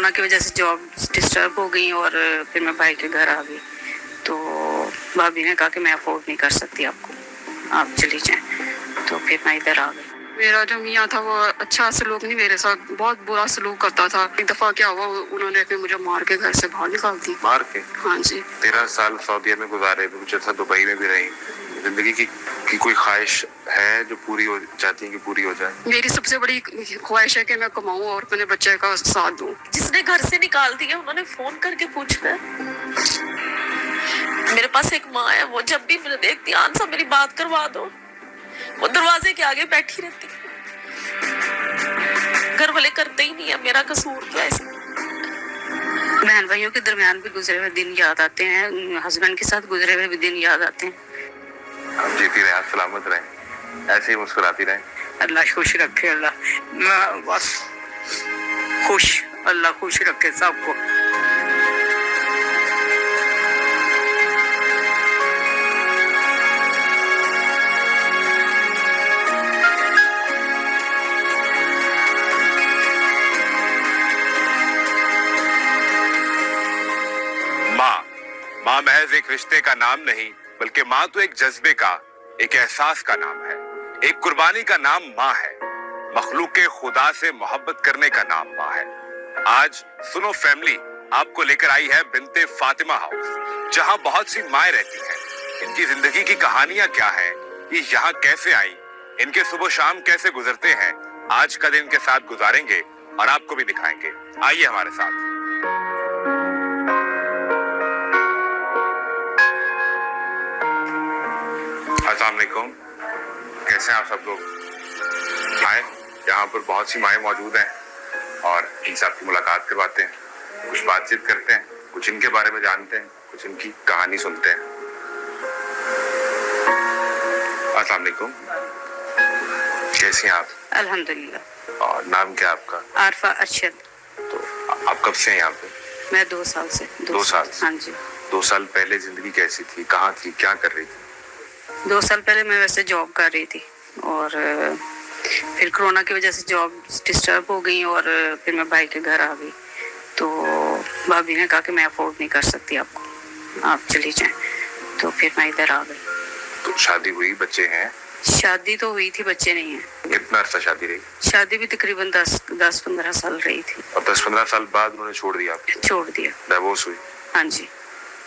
Corona की वजह से जॉब डिस्टर्ब हो गई और फिर मैं भाई के घर आ गई, तो भाभी ने कहा कि मैं अफोर्ड नहीं कर सकती आपको, आप चली जाएं, तो फिर मैं इधर आ गई। मेरा जो मियाँ था वो अच्छा सलूक नहीं, मेरे साथ बहुत बुरा सलूक करता था। एक दफा क्या हुआ, उन्होंने फिर मुझे मार के घर से बाहर निकाल दी। मार के? हाँ जी। 13 साल सऊदी में गुजारे, कुछ दुबई में भी रही, जिंदगी की कोई ख्वाहिश है जो पूरी हो चाहती है कि पूरी हो जाए? मेरी सबसे बड़ी ख्वाहिश है कि मैं कमाऊं और अपने बच्चे का साथ दूं। जिसने घर से निकाल दिया उन्होंने फोन करके पूछना है। मेरे पास एक माँ है, वो जब भी मुझे देखती है, आंसा मेरी बात करवा दो, वो दरवाजे के आगे बैठी रहती है। घर वाले करते ही नहीं है, मेरा कसूर क्या है इसमें? बहन भाइयों के दरमियान भी गुजरे हुए दिन याद आते हैं, हस्बैंड के साथ गुजरे हुए भी दिन याद आते हैं। आप जीती रहे, आप सलामत रहें, ऐसे ही मुस्कुराती रहें। अल्लाह खुश रखे, अल्लाह बस खुश, अल्लाह खुश रखे सबको। माँ महज एक रिश्ते का नाम नहीं, बल्कि माँ तो एक जज्बे का, एक एहसास का नाम है, एक कुर्बानी का नाम माँ है, मखलूक के खुदा से मोहब्बत करने का नाम माँ है। आज सुनो फैमिली आपको लेकर आई है बिनते फातिमा हाउस, जहाँ बहुत सी माएँ रहती हैं। इनकी जिंदगी की कहानियां क्या है, ये यहाँ कैसे आई, इनके सुबह शाम कैसे गुजरते हैं, आज का दिन इनके साथ गुजारेंगे और आपको भी दिखाएंगे। आइए हमारे साथ। अस्सलाम वालेकुम, कैसे हैं आप सब लोग? आए, यहाँ पर बहुत सी माएँ मौजूद हैं और इनसे आपकी मुलाकात करवाते हैं, कुछ बातचीत करते हैं, कुछ इनके बारे में जानते हैं, कुछ इनकी कहानी सुनते हैं। अस्सलाम वालेकुम, कैसी हैं आप? अल्हम्दुलिल्लाह। और नाम क्या है आपका? आरफा अरशद। तो आप कब से हैं यहाँ पे? मैं 2 साल से। 2 साल? हाँ जी। 2 साल पहले जिंदगी कैसी थी, कहाँ थी, क्या कर रही थी? 2 साल पहले मैं वैसे जॉब कर रही थी और फिर कोरोना की वजह से जॉब डिस्टर्ब हो गई और फिर मैं भाई के घर आ गई, तो भाभी ने कहा कि मैं अफोर्ड नहीं कर सकती आपको, आप चली जाएं, तो फिर मैं इधर आ गई। तो शादी हुई, बच्चे हैं? शादी तो हुई थी, बच्चे नहीं हैं। कितना अर्सा शादी रही? शादी भी तकरीबन 10-15 साल रही थी। और 10-15 साल बाद उन्होंने छोड़ दिया आपको? छोड़ दिया। डिवोर्स हुई? हाँ जी।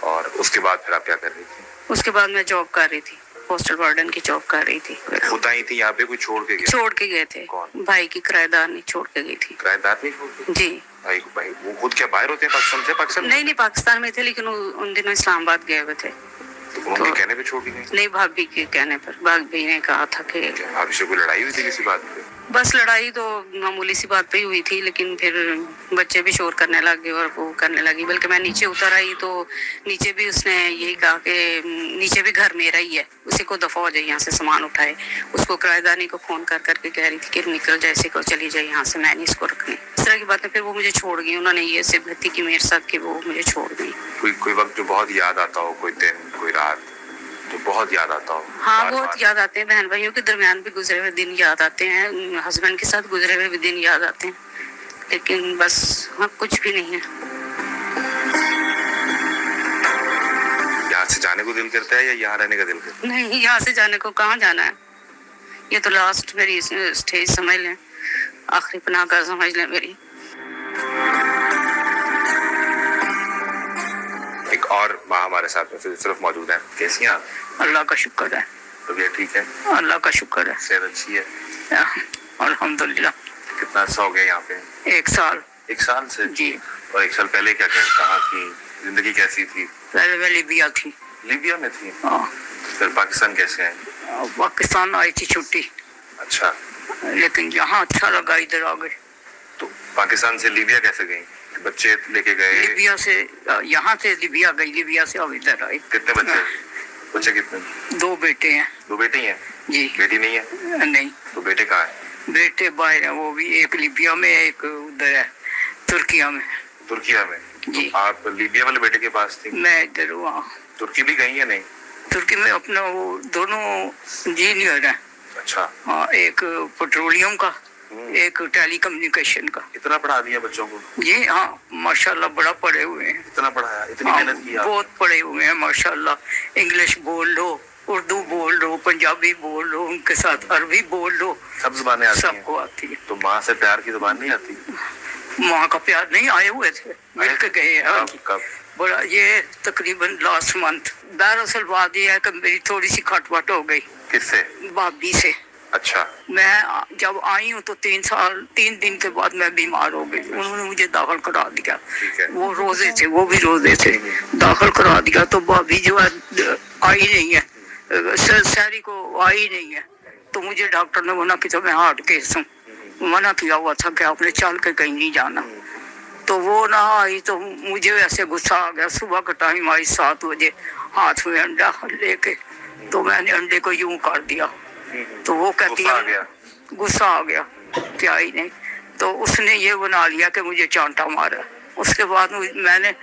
और उसके बाद फिर आप क्या कर रही थी? उसके बाद मैं जॉब कर रही थी, हॉस्टल वार्डन की जॉब कर रही थी। होता ही थी यहाँ पे, कोई छोड़ के गया? छोड़ के गए थे। कौन? भाई की किराएदार नहीं छोड़ के गई थी। किराएदार नहीं छोड़ के? जी। भाई वो खुद क्या बाहर होते हैं पाकिस्तान से? पाकिस्तान नहीं, पाकिस्तान में थे, लेकिन उन दिनों इस्लामाबाद गए हुए थे। तो उनके कहने पे छोड़ के गए? नहीं, भाभी के कहने पर। भाभी ने कहा था कि भाभी से कोई लड़ाई हुई थी किसी बात पे? बस लड़ाई तो मामूली सी बात पे ही हुई थी, लेकिन फिर बच्चे भी शोर करने लगे और वो करने लगी, बल्कि मैं नीचे उतर आई तो नीचे भी उसने यही कहा कि नीचे भी घर मेरा ही है, उसी को दफा हो जाए यहाँ से, सामान उठाए। उसको किराएदानी को फोन कर करके कह रही थी कि निकल जाए, इसी को चली जाए यहाँ से, मैं नहीं इसको रखनी। इस तरह की बातें। फिर वो मुझे छोड़ गई, उन्होंने ये सिबती की मेरे साथ कि वो मुझे छोड़ गई। कोई वक्त जो बहुत याद आता हो, कोई दिन, कोई रात जो बहुत याद आता हो? हाँ, बहुत याद आते हैं। बहन भाइयों के दरमियान भी गुजरे हुए दिन याद आते हैं, हस्बैंड के साथ गुजरे हुए भी दिन याद आते हैं, लेकिन बस हाँ, कुछ भी नहीं है। यहाँ से जाने को दिल करता है या यहाँ रहने का दिल करता है? नहीं, यहाँ से जाने को कहाँ जाना है, ये तो लास्ट मेरी स्टेज समझ लें, आखिरी पनाह का समझ लें मेरी। एक और माँ हमारे साथ में सिर्फ मौजूद है। कैसी हैं आप? अल्लाह का शुक्र है। तबीयत ठीक है? अल्लाह का शुक्र है। सेहत अच्छी है? अल्हम्दुलिल्लाह। कितना अर्सा हो गया यहाँ पे? 1 साल। 1 साल से? जी। और 1 साल पहले क्या कहाँ थी, जिंदगी कैसी थी? पहले मैं लिबिया थी। लीबिया में थी? हाँ। फिर पाकिस्तान कैसे आए? पाकिस्तान आई थी छुट्टी। अच्छा। लेकिन यहाँ अच्छा लगा, इधर आ गए। तो पाकिस्तान से लीबिया कैसे गई? बच्चे लेके गए? लिबिया से यहाँ से लिबिया गई, लिबिया से अब इधर आई। कितने बच्चे? बच्चे कितने? 2 बेटे हैं। 2 बेटे हैं? जी। बेटी नहीं है? नहीं। तो बेटे कहाँ है? बेटे बाहर है, वो भी एक लिबिया में, एक उधर है तुर्किया में। तुर्किया में? जी। तो आप लिबिया वाले बेटे के पास थी? मैं इधर हूँ। तुर्की भी गई है? नहीं। तुर्की में अपना वो दोनों इंजीनियर है। अच्छा। हाँ, एक पेट्रोलियम का एक टेली कम्युनिकेशन का। इतना पढ़ा दिया बच्चों को? जी हाँ, माशाल्लाह बड़ा पढ़े हुए हैं। इतना पढ़ाया, इतनी हाँ, मेहनत की आपने? बहुत पढ़े हुए हैं माशाल्लाह। इंग्लिश बोल लो, उर्दू बोल लो, पंजाबी बोल लो, उनके साथ अरबी बोल लो, सब जुबानें आती हैं? सबको आती है। तो माँ से प्यार की जुबान नहीं आती? माँ का प्यार नहीं, आए हुए थे, मिल के गए हैं। हाँ जी। कब? बड़ा ये तकरीबन लास्ट मंथ। दरअसल बात ये है कि मेरी थोड़ी सी खटपट हो गई किससे? भाभी से। अच्छा। मैं जब आई हूँ तो 3 दिन के बाद मैं बीमार हो गई। उन्होंने मुझे दाखिल करा दिया। ठीक है। वो रोजे थे, वो भी रोजे थे, दाखिल करा दिया। तो भाभी जो है आई नहीं है, शहरी को आई नहीं है। तो मुझे डॉक्टर ने मना किया, मैं हार्ट केस हूँ, मना किया हुआ था कि आपने चल के कहीं नहीं जाना। तो वो ना आई तो मुझे वैसे गुस्सा आ गया। सुबह का टाइम आई 7 बजे, हाथ में अंडा लेके, तो मैंने अंडे को यूं कर दिया। तो वो कहती गुस्सा आ है, गया? गुस्सा आ गया, क्या ही नहीं। तो उसने ये बना लिया कि मुझे चांटा मारा। उसके बाद मैंने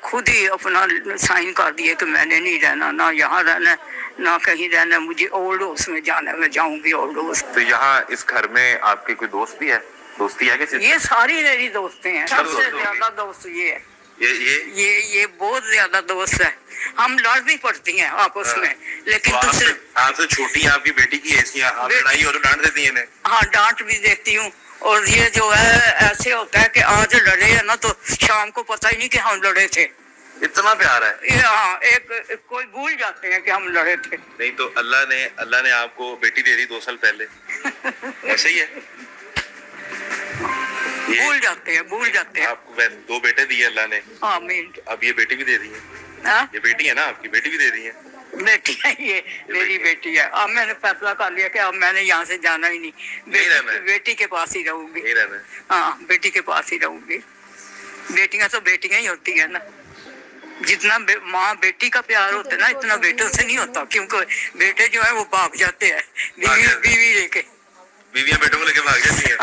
खुद ही अपना साइन कर दिया कि मैंने नहीं रहना, ना यहाँ रहना, ना कहीं रहना, मुझे ओल्ड हाउस में जाना है, मैं जाऊंगी ओल्ड हाउस। तो यहाँ इस घर में आपकी कोई दोस्त भी है? दोस्ती है किसी से? ये सारी मेरी दोस्तें हैं। सब सबसे दोस्त ज्यादा दोस्त ये है। ये बहुत ज्यादा दोस्त है। हम लड़ भी पड़ती हैं आपस में, लेकिन तो दूसरे आपसे छोटी है आपकी बेटी की हैसियत, आप लड़ाई हो तो डांट देती हैं इन्हें? हाँ, डांट भी देती हूँ। और ये जो है ऐसे होता है कि आज लड़े हैं ना तो शाम को पता ही नहीं कि हम लड़े थे। इतना प्यार है? ये हाँ, एक कोई भूल जाते हैं कि हम लड़े थे। नहीं तो अल्लाह ने आपको बेटी दे दी 2 साल पहले, ऐसे ही है? भूल जाते हैं। आपको 2 बेटे दिए अल्लाह ने, आमीन। अब ये बेटी भी दे दी है। हाँ, ये बेटी है ना आपकी, बेटी भी दे दी है? बेटी है, ये मेरी बेटी है। अब मैंने फैसला कर लिया कि अब मैंने यहाँ से जाना ही नहीं, बेटी के पास ही रहूंगी। नहीं रहना? हाँ, बेटी के पास ही रहूंगी। बेटियां तो बेटियां ही होती है ना। जितना माँ बेटी का प्यार होता है ना, इतना बेटों से नहीं होता। क्योंकि बेटे जो है वो भाग जाते हैं बीवी लेके। बीवियां बेटों को लेके भाग जाती है?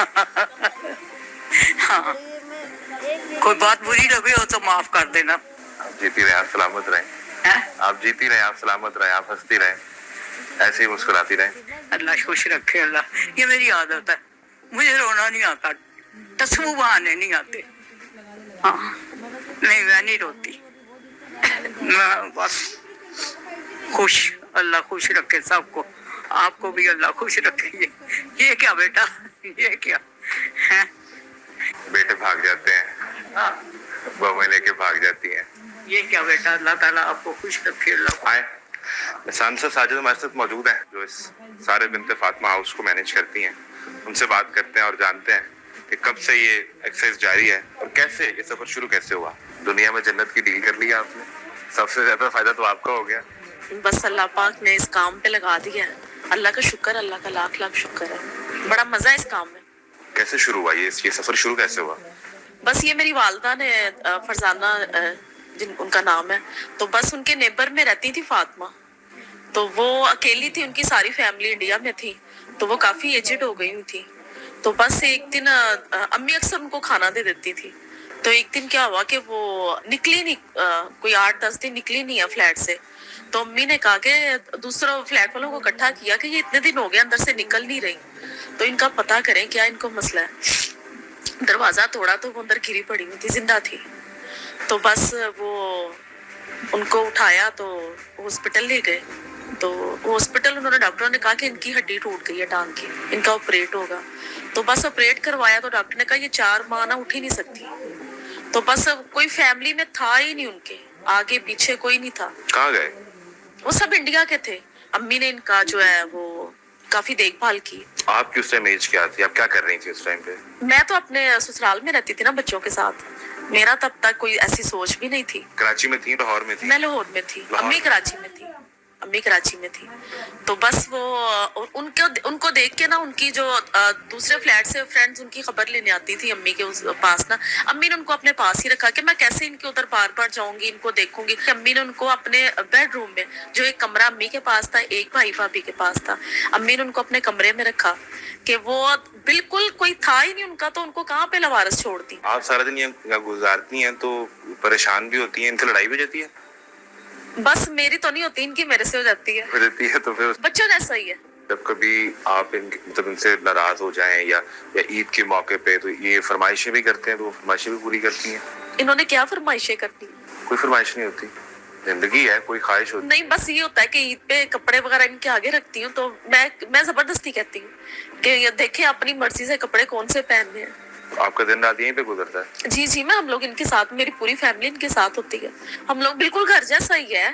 हाँ, कोई बात बुरी लगे हो तो माफ कर देना। आप जीती रहे, आप सलामत रहे। आप जीती रहे, आप सलामत रहे, आप हंसती रहे, ऐसे ही मुस्कुराती रहे। अल्लाह खुश रखे। अल्लाह, ये मेरी आदत है, मुझे रोना नहीं आता, तस्वू बहाने नहीं आते। हाँ, नहीं, मैं नहीं रोती, मैं बस खुश। अल्लाह खुश रखे सबको, आपको भी अल्लाह खुश रखे। ये क्या बेटा, ये क्या है? बेटे भाग जाते हैं, हाँ, बहुएं लेके भाग जाती हैं। ये क्या बेटा, अल्लाह ताला आपको खुश रखे। अल्लाह आए सांसद साजिद हमारे साथ मौजूद हैं, जो इस सारे बिनते फातिमा हाउस को मैनेज करती हैं। उनसे बात करते हैं और जानते हैं कि कब से ये एक्सरसाइज जारी है और कैसे ये सफर शुरू कैसे हुआ। दुनिया में जन्नत की डील कर ली आपने, सबसे ज्यादा फायदा तो आपका हो गया। बस अल्लाह पाक ने इस काम पे लगा दिया है। अल्लाह का शुक्र, अल्लाह का लाख लाख शुक्र है। बड़ा मजा है इस काम में। कैसे शुरू हुआ ये सफर शुरू कैसे हुआ? बस ये मेरी वालदा ने, फरजाना जिन उनका नाम है, तो बस उनके नेबर में रहती थी फातिमा। तो वो अकेली थी, उनकी सारी फैमिली इंडिया में थी, तो वो काफी एजेड हो गई हुई थी। तो बस एक दिन अम्मी अक्सर उनको खाना दे देती थी। तो एक दिन क्या हुआ कि वो निकली नहीं, कोई 8-10 दिन निकली नहीं है फ्लैट से। तो अम्मी ने कहा कि दूसरों फ्लैट वालों को इकट्ठा किया कि ये इतने दिन हो गए अंदर से निकल नहीं रही, तो इनका पता करें क्या इनको मसला है। दरवाजा तोड़ा तो वो अंदर गिरी पड़ी हुई थी, जिंदा थी। तो बस वो उनको उठाया तो हॉस्पिटल ले गए। तो हॉस्पिटल उन्होंने, डॉक्टरों ने कहा कि इनकी हड्डी टूट गई है टांग की, इनका ऑपरेट होगा। तो बस ऑपरेट करवाया तो डॉक्टर ने कहा ये 4 माह ना उठ ही नहीं सकती। तो बस कोई फैमिली में था ही नहीं, उनके आगे पीछे कोई नहीं था। कहाँ गए? वो सब इंडिया के थे। अम्मी ने इनका जो है वो काफी देखभाल की। आपकी उस टाइम एज क्या थी, आप क्या कर रही थी उस टाइम पे? मैं तो अपने ससुराल में रहती थी ना बच्चों के साथ, मेरा तब तक कोई ऐसी सोच भी नहीं थी। कराची में थी, लाहौर में थी? मैं लाहौर में थी, अम्मी कराची में थी। तो बस वो उनको देख के ना, उनकी जो दूसरे फ्लैट से फ्रेंड्स उनकी खबर लेने आती थी अम्मी के उस पास ना, अम्मी ने उनको अपने पास ही रखा कि मैं कैसे इनके उधर बार बार जाऊंगी, इनको देखूंगी। अम्मी ने उनको अपने बेडरूम में, जो एक कमरा अम्मी के पास था, एक भाई भाभी के पास था, अम्मी ने उनको अपने कमरे में रखा कि वो बिल्कुल कोई था ही नहीं उनका, तो उनको कहाँ पे लवारस छोड़ती। आप सारा दिन ये गुजारती हैं तो परेशान भी होती हैं, इनसे लड़ाई भी जाती है? बस मेरी तो नहीं होती, इनकी मेरे से हो जाती है। तो फिर बच्चों जैसा ही है। जब कभी आप मतलब इनसे नाराज हो जाएं या ईद के मौके पे तो ये फरमाइशें भी करते हैं, तो वो फरमाइशें भी पूरी करती हैं? इन्होंने क्या फरमाइशें करनी? कोई फरमाइश नहीं होती, जिंदगी है, कोई ख्वाहिश होती नहीं, बस ये होता है कि ईद पे कपड़े वगैरह इनके आगे रखती हूँ, तो मैं जबरदस्ती कहती हूँ कि ये देखें अपनी मर्जी से कपड़े कौन से पहनने हैं। तो आपका दिन रात यहीं पे गुजरता है? जी, मैं हम लोग इनके साथ, मेरी पूरी फैमिली इनके साथ होती है। हम लोग बिल्कुल घर जैसा ही है।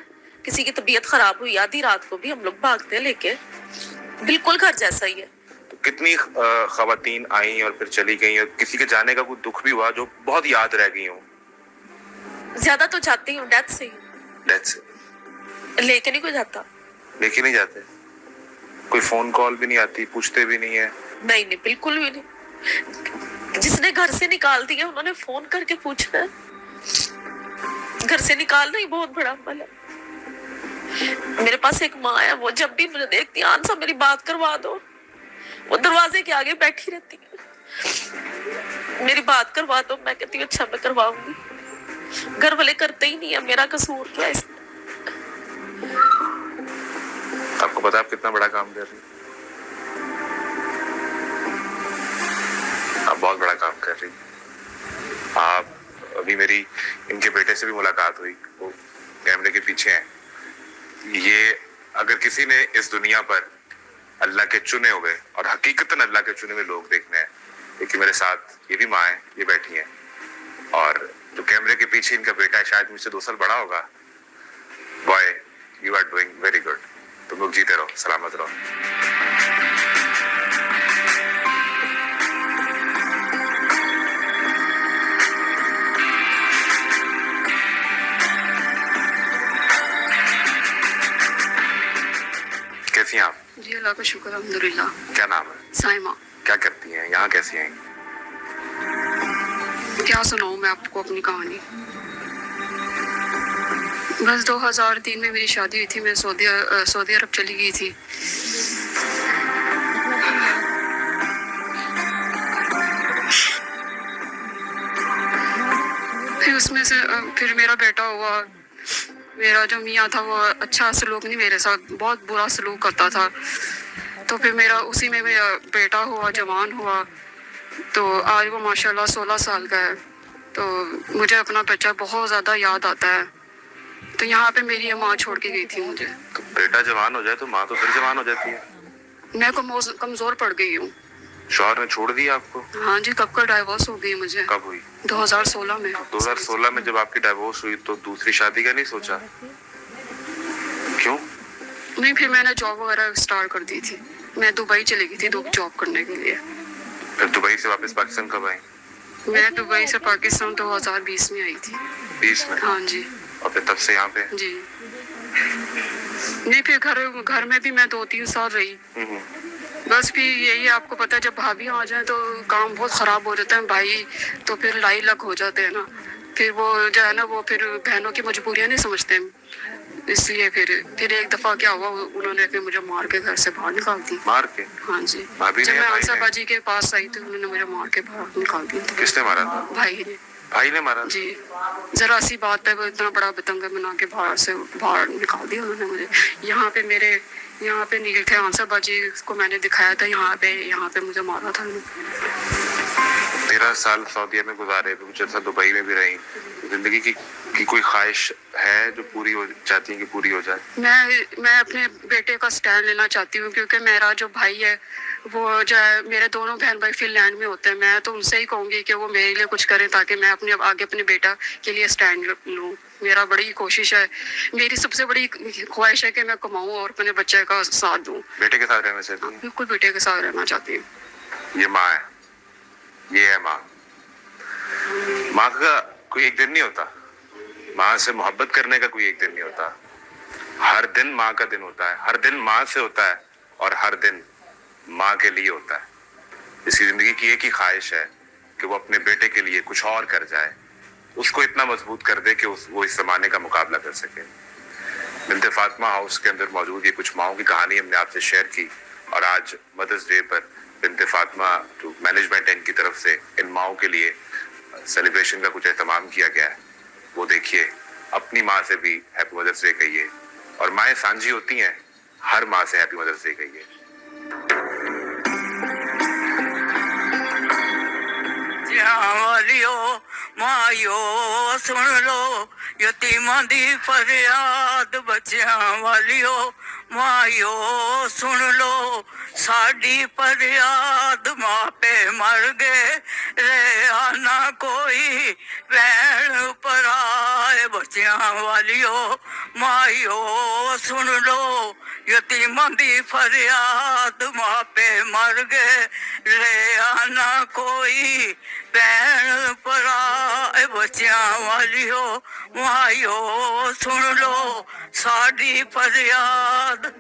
किसी की तबीयत खराब हुई आधी रात को भी हम लोग भागते हैं लेके, बिल्कुल घर जैसा ही है। तो कितनी खवातीन आई और फिर चली गई, और किसी के जाने का कोई दुख भी हुआ जो बहुत याद रह गई हो? ज्यादा तो जाती हूँ डेथ से ही, डेथ से लेके नहीं कोई जाता। लेके नहीं जाते? कोई फोन कॉल भी नहीं आती, पूछते भी नहीं है? नहीं, बिल्कुल भी नहीं। जिसने घर से निकाल दिया उन्होंने फोन करके पूछना है। घर से निकालना ही बहुत बड़ा अमल है। मेरे पास एक माँ है, वो जब भी मुझे देखती है, आंसा मेरी बात करवा दो, वो दरवाजे के आगे बैठी रहती है, मेरी बात करवा दो। मैं कहती हूँ अच्छा मैं करवाऊंगी। घर वाले करते ही नहीं है, मेरा कसूर क्या है इसमें? आपको पता है आप कितना बड़ा काम कर रही हैं? आप बहुत बड़ा काम कर रही हैं। आप अभी मेरी इनके बेटे से भी मुलाकात हुई, वो कैमरे के पीछे हैं। ये अगर किसी ने इस दुनिया पर अल्लाह के चुने हुए और हकीकतन अल्लाह के चुने हुए लोग देखने हैं, देखिए मेरे साथ ये भी माँ है, ये बैठी है, और जो कैमरे के पीछे इनका बेटा है, शायद मुझसे 2 साल बड़ा होगा। Boy, you are doing very good. तुम लोग जीते रहो, सलामत रहो। कैसी हैं आप? जी अल्लाह का शुक्र अल्हम्दुलिल्लाह। क्या नाम है? साइमा। क्या करती हैं? यहाँ कैसी हैं? क्या सुनाऊं मैं आपको अपनी कहानी। बस 2003 में मेरी शादी हुई थी, मैं सऊदी अरब चली गई थी। फिर उसमें से फिर मेरा बेटा हुआ। मेरा जो मियाँ था वो अच्छा सलूक नहीं, मेरे साथ बहुत बुरा सलूक करता था। तो फिर मेरा उसी में मेरा बेटा हुआ, जवान हुआ। तो आज वो माशाल्लाह 16 साल का है। तो मुझे अपना बच्चा बहुत ज़्यादा याद आता है। तो यहाँ पे मेरी माँ छोड़ के गई थी मुझे। तो बेटा जवान हो जाए तो माँ तो फिर जवान हो जाती है। मैं कमज़ोर पड़ गई हूँ। शौहर ने छोड़ दिया आपको? हाँ जी, कब का डाइवोर्स हो गई मुझे। कब हुई? 2016 में। 2016 में जब आपकी डाइवोर्स हुई तो दूसरी शादी का नहीं सोचा? क्यों? नहीं, फिर मैंने जॉब वगैरह स्टार्ट कर दी थी। मैं दुबई चली गई थी जॉब करने के लिए। फिर दुबई से वापस पाकिस्तान कब आई? मैं दुबई से पाकिस्तान 2020 में आई थी। 20 में? हाँ जी। और फिर तब से यहाँ पे? जी नहीं, फिर घर में भी मैं 2-3 साल रही। बस फिर यही आपको पता है, जब भाभी आ जाए तो काम बहुत ख़राब हो जाता है भाई, तो फिर लाई लग हो जाते हैं ना। फिर वो जो है ना, वो फिर बहनों की मजबूरियाँ नहीं समझते हैं, इसलिए फिर एक दफ़ा क्या हुआ, उन्होंने फिर मुझे मार के घर से बाहर निकाल दी। मार के? हाँ जी। भाभी जब ने? मैं आंसा बाजी के पास आई तो उन्होंने मुझे मार के बाहर निकाल दिया। किसने मारा था? भाई ने। भाई ने मारा? जी, जरा सी बात पे वो इतना बड़ा बतंगा बना के बाहर निकाल दिया उन्होंने मुझे। यहाँ पे नील थे, आंसा बाजी को मैंने दिखाया था, यहाँ पे मुझे मारा था। 13 साल सऊदीया में गुजारे, कुछ ऐसा दुबई में भी रही। जिंदगी की कोई ख्वाहिश है जो पूरी हो चाहती है कि पूरी हो जाए? मैं अपने बेटे का स्टैंड लेना चाहती हूँ, क्योंकि मेरा जो भाई है वो जो है, मेरे दोनों बहन भाई फिनलैंड में होते हैं। मैं तो उनसे ही कहूँगी कि वो मेरे लिए कुछ करें ताकि मैं अपने बेटा के लिए स्टैंड लूँ। मेरा बड़ी कोशिश है, मेरी सबसे बड़ी ख्वाहिश है कि मैं कमाऊँ और अपने बच्चे का साथ दूँ। बेटे के साथ रहना चाहती हूँ? बिल्कुल बेटे के साथ रहना चाहती हूँ। ये माँ है, ये है माँ। माँ का कोई एक दिन नहीं होता, माँ से मोहब्बत करने का कोई एक दिन नहीं होता। हर दिन माँ का दिन होता है, हर दिन माँ से होता है और हर दिन माँ के लिए होता है। इसकी जिंदगी की एक ही ख्वाहिश है कि वो अपने बेटे के लिए कुछ और कर जाए, उसको इतना मजबूत कर दे कि वो इस जमाने का मुकाबला कर सके। बिन्ते फातिमा हाउस के अंदर मौजूद ये कुछ माओं की कहानी हमने आपसे शेयर की, और आज मदर्स डे पर बिन्ते फातिमा जो मैनेजमेंट है इनकी तरफ से इन माओं के लिए सेलिब्रेशन का कुछ एहतमाम किया गया है। वो देखिए, अपनी माँ से भी हैप्पी मदर्स डे कहिए, और माएँ सांझी होती हैं, हर माँ से हैप्पी मदर्स डे कहिए। ਮਾਇਓ ਸੁਣ ਲੋ ਯਤੀਮਾਂ ਦੀ ਫਰਿਆਦ ਬੱਚਿਆਂ ਵਾਲਿਓ ਮਾਇਓ ਸੁਣ ਲੋ ਸਾਡੀ ਫਰਿਆਦ ਮਾਪੇ ਮਰ ਗਏ ਰਿਹਾ ਨਾ ਕੋਈ ਭੈਣ ਭਰਾ ਬੱਚਿਆਂ ਵਾਲਿਓ ਮਾਇਓ ਸੁਣ ਲੋ ਯਤੀਮਾਂ ਦੀ ਫਰਿਆਦ ਮਾਪੇ ਮਰ ਗਏ ਰਿਹਾ ਨਾ ਕੋਈ ਭੈਣ ਭਰਾ ਬੱਚਿਆਂ ਵਾਲਿਓ ਮਾਇਓ ਸੁਣ ਲੋ ਸਾਡੀ ਫਰਿਆਦ